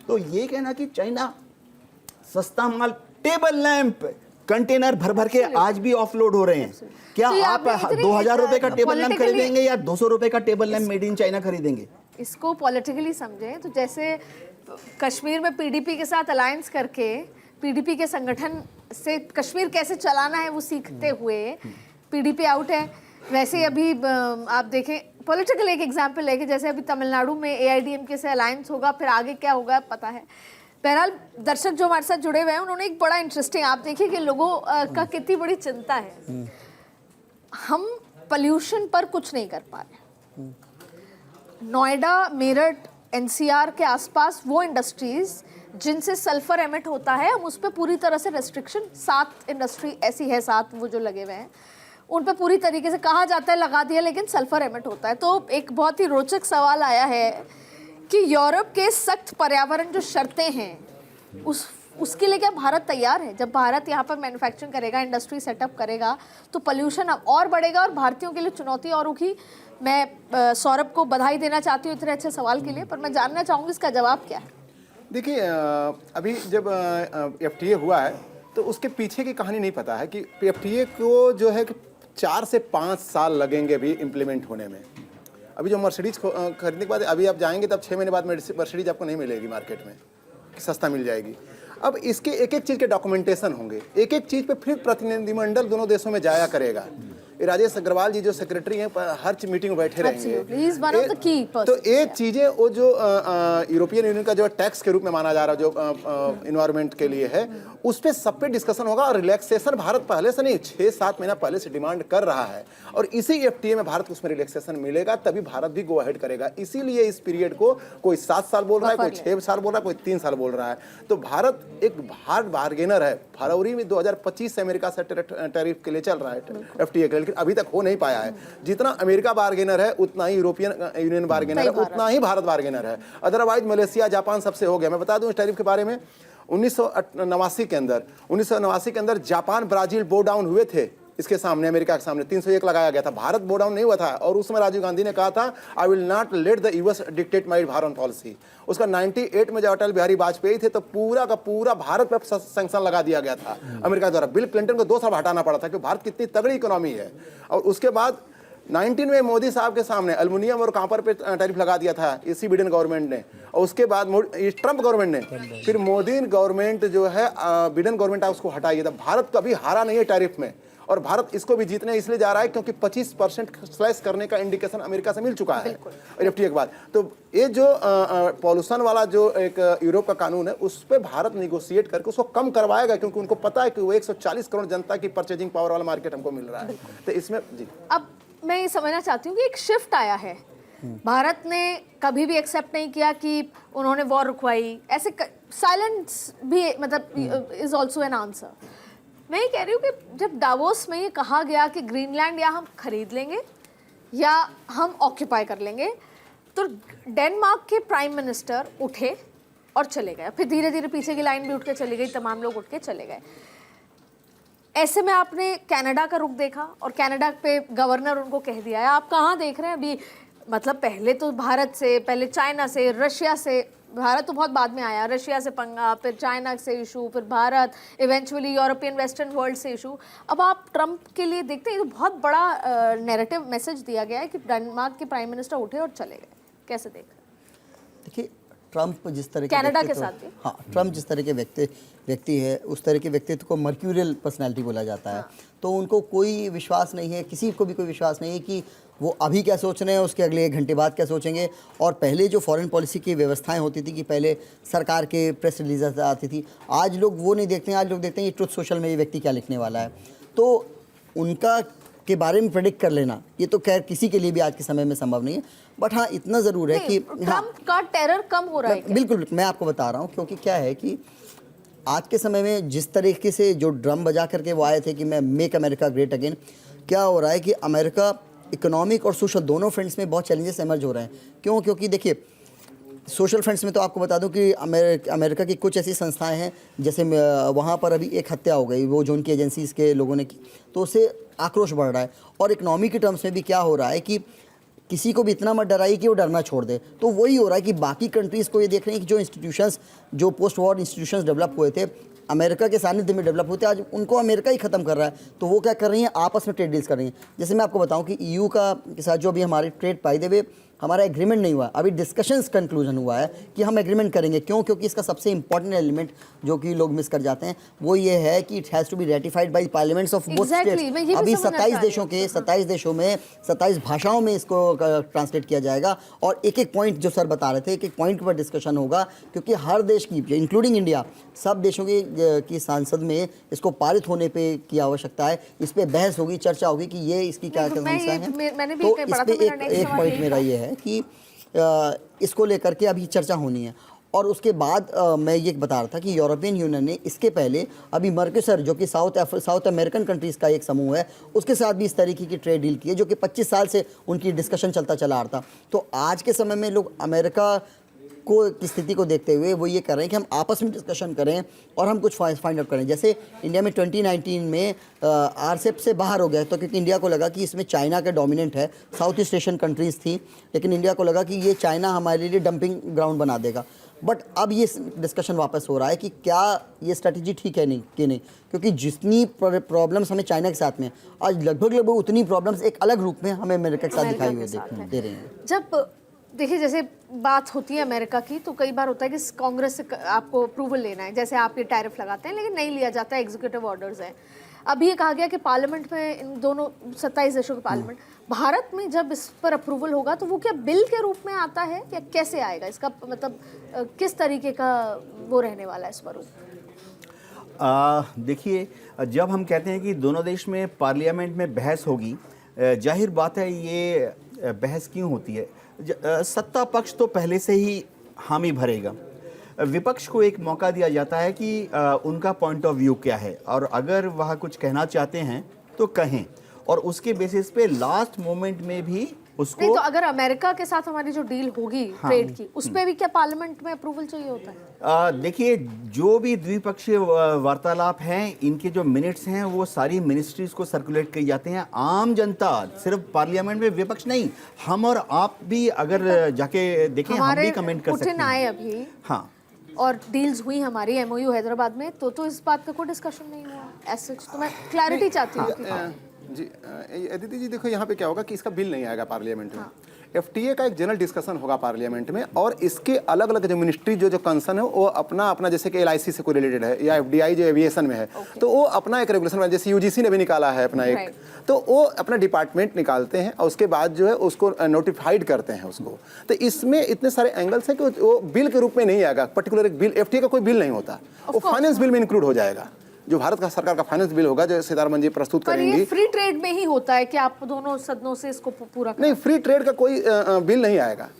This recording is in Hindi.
तो ये कहना कि चाइना सस्ता माल, टेबल लैंप कंटेनर भर भर के आज भी ऑफलोड हो रहे हैं। क्या आप 2000 रुपए का टेबल लैंप खरीदेंगे या 200 रुपए का table lamp made in China खरीदेंगे? इसको पॉलिटिकली समझें तो जैसे कश्मीर में पीडीपी के साथ अलायंस करके पीडीपी के संगठन से कश्मीर कैसे चलाना है वो सीखते हुए पीडीपी आउट है, वैसे ही अभी आप देखें पॉलिटिकल एक एग्जांपल है कि जैसे अभी तमिलनाडु में एआईडीएमके से अलायंस होगा, फिर आगे क्या होगा पता है। बहरहाल दर्शक जो हमारे साथ जुड़े हुए हैं उन्होंने एक बड़ा इंटरेस्टिंग, आप देखिए कि लोगों का कितनी बड़ी चिंता है। हम पोल्यूशन पर कुछ नहीं कर पा रहे। नोएडा, मेरठ, एनसीआर के आसपास वो इंडस्ट्रीज जिनसे सल्फर एमिट होता है, हम उस पर पूरी तरह से रेस्ट्रिक्शन, 7 इंडस्ट्री ऐसी है, 7 वो जो लगे हुए हैं उन पर पूरी तरीके से कहा जाता है लगा दिया, लेकिन सल्फर एमिट होता है। तो एक बहुत ही रोचक सवाल आया है कि यूरोप के सख्त पर्यावरण जो शर्तें हैं उसके लिए क्या भारत तैयार है? जब भारत यहाँ पर मैन्युफैक्चरिंग करेगा, इंडस्ट्री सेटअप करेगा तो पोल्यूशन अब और बढ़ेगा और भारतीयों के लिए चुनौती और होगी। मैं सौरभ को बधाई देना चाहती हूँ इतने अच्छे सवाल के लिए, पर मैं जानना चाहूँगी इसका जवाब क्या है। देखिए, अभी जब एफटीए हुआ है तो उसके पीछे की कहानी नहीं पता है कि एफटीए को जो है कि 4 से 5 साल लगेंगे अभी इम्प्लीमेंट होने में। अभी जो मर्सिडीज खरीदने के बाद अभी आप जाएंगे तब 6 महीने बाद मर्सिडीज आपको नहीं मिलेगी मार्केट में, सस्ता मिल जाएगी। अब इसके एक एक चीज़ के डॉक्यूमेंटेशन होंगे, एक एक चीज़ पे फिर प्रतिनिधिमंडल दोनों देशों में जाया करेगा। राजेश अग्रवाल जी जो सेक्रेटरी हैं हर मीटिंग में बैठे रहेंगे। तो ये चीज़ें वो जो यूरोपियन यूनियन का जो टैक्स के रूप में माना जा रहा है जो इन्वायरमेंट के लिए है, उस पर सब पे डिस्कशन होगा। और रिलैक्सेशन भारत पहले से नहीं 6-7 महीना पहले से डिमांड कर रहा है और इसी एफटीए में भारत को उसमें रिलैक्सेशन मिलेगा, तभी भारत भी गो अहेड करेगा। इसीलिए इस पीरियड को कोई 7 साल बोल रहा है, कोई 6 साल बोल रहा है, कोई 3 साल बोल रहा है। तो भारत एक हार्ड बार्गेनर है। फरवरी में 2025 से अमेरिका से टैरिफ के लिए चल रहा है एफटीए के लिए, लेकिन अभी तक हो नहीं पाया है। जितना अमेरिका बार्गेनर है उतना ही यूरोपियन यूनियन बार्गेनर है, उतना ही भारत बार्गेनर है। अदरवाइज मलेशिया, जापान सबसे हो गया। मैं बता दूं इस टैरिफ के बारे में, 1989 के अंदर जापान, ब्राजील बो डाउन हुए थे इसके सामने, अमेरिका के सामने 301 लगाया गया था। भारत बो डाउन नहीं हुआ था और उस समय राजीव गांधी ने कहा था I will not let the US dictate my foreign policy. उसका 98 में जब अटल बिहारी वाजपेयी थे तो पूरा का पूरा भारत पर सैंक्शन लगा दिया गया था अमेरिका द्वारा। बिल क्लिंटन को 2 साल हटाना पड़ा था क्योंकि भारत कितनी तगड़ी इकोनॉमी है। और उसके बाद 19 में मोदी साहब के सामने एल्युमिनियम और कॉपर पे टैरिफ लगा दिया था इसी बिडेन गवर्नमेंट ने, और उसके बाद ट्रंप गवर्नमेंट ने, फिर मोदी गवर्नमेंट जो है बिडेन गवर्नमेंट उसको हटाई था। भारत कभी हारा नहीं है टैरिफ में और भारत इसको भी जीतने इसलिए जा रहा है क्योंकि 25% स्लैश करने का इंडिकेशन अमेरिका से मिल चुका है एफटीए के बाद। तो ये जो पॉल्यूशन वाला जो एक यूरोप का कानून है उस पर भारत निगोशिएट करके उसको कम करवाएगा, क्योंकि उनको पता है कि वो 140 करोड़ जनता की परचेजिंग पावर वाला मार्केट हमको मिल रहा है। तो इसमें जी अब मैं ये समझना चाहती हूँ कि एक शिफ्ट आया है। भारत ने कभी भी एक्सेप्ट नहीं किया कि उन्होंने वॉर रुकवाई, ऐसे साइलेंस भी मतलब इज ऑल्सो एन आंसर। मैं ये कह रही हूँ कि जब डावोस में ये कहा गया कि ग्रीनलैंड या हम खरीद लेंगे या हम ऑक्यूपाई कर लेंगे, तो डेनमार्क के प्राइम मिनिस्टर उठे और चले गए। फिर धीरे धीरे पीछे की लाइन भी उठ के चली गई, तमाम लोग उठ के चले गए। ऐसे में आपने कनाडा का रुख देखा और कनाडा पे गवर्नर उनको कह दिया है। आप कहाँ देख रहे हैं अभी, मतलब पहले तो भारत से, पहले चाइना से, रशिया से, भारत तो बहुत बाद में आया, रशिया से पंगा, फिर चाइना से इशू, फिर Bharat, eventually European western world से इशू। अब आप ट्रंप के लिए देखते हैं, ये तो बहुत बड़ा नैरेटिव मैसेज दिया गया है कि डेनमार्क के प्राइम मिनिस्टर उठे और चले गए। कैसे देख रहे हैं? देखिए, ट्रंप जिस तरह के कनाडा के साथ भी, हाँ, ट्रंप जिस तरह के व्यक्ति है उस तरह के व्यक्तित्व को मर्क्यूरियल पर्सनैलिटी बोला जाता है। तो उनको कोई विश्वास नहीं है, किसी को भी कोई विश्वास नहीं है कि वो अभी क्या सोच रहे हैं, उसके अगले 1 घंटे बाद क्या सोचेंगे। और पहले जो फॉरेन पॉलिसी की व्यवस्थाएं होती थी कि पहले सरकार के प्रेस रिलीज आती थी, आज लोग वो नहीं देखते हैं। आज लोग देखते हैं ये ट्रुथ सोशल में ये व्यक्ति क्या लिखने वाला है। तो उनका के बारे में प्रेडिक्ट कर लेना ये तो खैर किसी के लिए भी आज के समय में संभव नहीं है। बट हाँ, इतना ज़रूर है कि ट्रंप का टेरर कम हो रहा है। बिल्कुल, मैं आपको बता रहा हूँ, क्योंकि क्या है कि आज के समय में जिस तरीके से जो ड्रम बजा करके वो आए थे कि मैं मेक अमेरिका ग्रेट अगेन, क्या हो रहा है कि अमेरिका इकोनॉमिक और सोशल दोनों फ्रंट्स में बहुत चैलेंजेस इमर्ज हो रहे हैं। क्यों? क्योंकि देखिए, सोशल फ्रंट्स में तो आपको बता दूं कि अमेरिका की कुछ ऐसी संस्थाएं हैं, जैसे वहाँ पर अभी एक हत्या हो गई, वो जो उनकी एजेंसीज़ के लोगों ने की, तो उससे आक्रोश बढ़ रहा है। और इकनॉमी के टर्म्स में भी क्या हो रहा है कि किसी को भी इतना मत डराइए कि वो डरना छोड़ दे। तो वही हो रहा है कि बाकी कंट्रीज़ को ये देख रहे हैं कि जो इंस्टीट्यूशंस, जो पोस्ट वॉर इंस्टीट्यूशंस डेवलप हुए थे, अमेरिका के सानिध्य में डेवलप होते, आज उनको अमेरिका ही ख़त्म कर रहा है। तो वो क्या कर रही हैं, आपस में ट्रेड डील्स कर रही हैं। जैसे मैं आपको बताऊं कि ईयू का के साथ जो अभी हमारे ट्रेड बाय द वे हमारा एग्रीमेंट नहीं हुआ, अभी डिस्कशंस कंक्लूजन हुआ है कि हम एग्रीमेंट करेंगे। क्यों? क्योंकि इसका सबसे इंपॉर्टेंट एलिमेंट जो कि लोग मिस कर जाते हैं वो ये है कि it has to be ratified by parliaments of both states. अभी 27 देशों में 27 भाषाओं में इसको ट्रांसलेट किया जाएगा और एक एक पॉइंट जो सर बता रहे थे, एक एक पॉइंट पर डिस्कशन होगा, क्योंकि हर देश की इंक्लूडिंग इंडिया, सब देशों की संसद में इसको पारित होने पे की आवश्यकता है। इस पर बहस होगी, चर्चा होगी कि ये इसकी क्या क्या समस्या है। तो इस पर एक पॉइंट मेरा ये है कि इसको लेकर के अभी चर्चा होनी है। और उसके बाद मैं ये बता रहा था कि यूरोपियन यूनियन ने इसके पहले अभी मर्कोसर, जो कि साउथ अमेरिकन कंट्रीज़ का एक समूह है, उसके साथ भी इस तरीके की ट्रेड डील की है, जो कि 25 साल से उनकी डिस्कशन चलता चला आ रहा था। तो आज के समय में लोग अमेरिका की स्थिति को देखते हुए वो ये कर रहे हैं कि हम आपस में डिस्कशन करें और हम कुछ फाइंड आउट करें। जैसे इंडिया में 2019 में आरसेप से बाहर हो गया, तो क्योंकि इंडिया को लगा कि इसमें चाइना का डोमिनेंट है, साउथ ईस्ट एशियन कंट्रीज़ थी, लेकिन इंडिया को लगा कि ये चाइना हमारे लिए डंपिंग ग्राउंड बना देगा। बट अब ये डिस्कशन वापस हो रहा है कि क्या ये स्ट्रेटजी ठीक है कि नहीं, क्योंकि जितनी प्रॉब्लम्स हमें चाइना के साथ में, आज लगभग उतनी प्रॉब्लम्स एक अलग रूप में हमें अमेरिका के साथ दिखाई हुई दे रही हैं। जब देखिए जैसे बात होती है अमेरिका की, तो कई बार होता है कि कांग्रेस से आपको अप्रूवल लेना है, जैसे आप ये टैरिफ लगाते हैं लेकिन नहीं लिया जाता, एग्जीक्यूटिव ऑर्डर्स हैं। अभी ये कहा गया कि पार्लियामेंट में, इन दोनों 27 देशों के पार्लियामेंट, भारत में जब इस पर अप्रूवल होगा तो वो क्या बिल के रूप में आता है या कैसे आएगा? इसका मतलब किस तरीके का वो रहने वाला है स्वरूप? देखिए, जब हम कहते हैं कि दोनों देश में पार्लियामेंट में बहस होगी, जाहिर बात है ये बहस क्यों होती है। सत्ता पक्ष तो पहले से ही हामी भरेगा, विपक्ष को एक मौका दिया जाता है कि उनका पॉइंट ऑफ व्यू क्या है, और अगर वह कुछ कहना चाहते हैं तो कहें, और उसके बेसिस पे लास्ट मोमेंट में भी उसको। नहीं, तो अगर अमेरिका के साथ हमारी जो डील होगी ट्रेड की, उस पे भी क्या पार्लियामेंट में अप्रूवल चाहिए होता है? देखिए, जो भी द्विपक्षीय वार्तालाप हैं, इनके जो मिनट्स हैं वो सारी मिनिस्ट्रीज को सर्कुलेट किए जाते हैं। आम जनता, सिर्फ पार्लियामेंट में विपक्ष नहीं, हम और आप भी अगर जाके देखें, हम भी कमेंट कर सकते हैं। आए अभी, हाँ, और डील्स हुई हमारी एमओयू हैदराबाद में, तो इस बात का कोई डिस्कशन नहीं हुआ ऐसे। तो मैं क्लैरिटी चाहती हूँ जी। अदिति जी, देखो यहाँ पे क्या होगा कि इसका बिल नहीं आएगा पार्लियामेंट में। एफटीए का एक जनरल डिस्कशन होगा पार्लियामेंट में, और इसके अलग अलग जो मिनिस्ट्री जो कंसर्न है वो अपना अपना, जैसे कि एलआईसी से कोई रिलेटेड है या एफडीआई जो एविएशन में है, तो वो अपना एक रेगुलेशन, जैसे यूजीसी ने भी निकाला है अपना एक, तो वो अपना डिपार्टमेंट निकालते हैं और उसके बाद जो है उसको नोटिफाइड करते हैं उसको। तो इसमें इतने सारे एंगल्स हैं कि वो बिल के रूप में नहीं आएगा। पर्टिकुलर एक बिल, एफटीए का कोई बिल नहीं होता, वो फाइनेंस बिल में इंक्लूड हो जाएगा। जो भारत का सरकार का फाइनेंस बिल होगा, जो सीतारमण जी प्रस्तुत करेंगी। ये फ्री ट्रेड में ही होता है कि आप दोनों सदनों से इसको पूरा नहीं, फ्री ट्रेड का कोई बिल नहीं आएगा।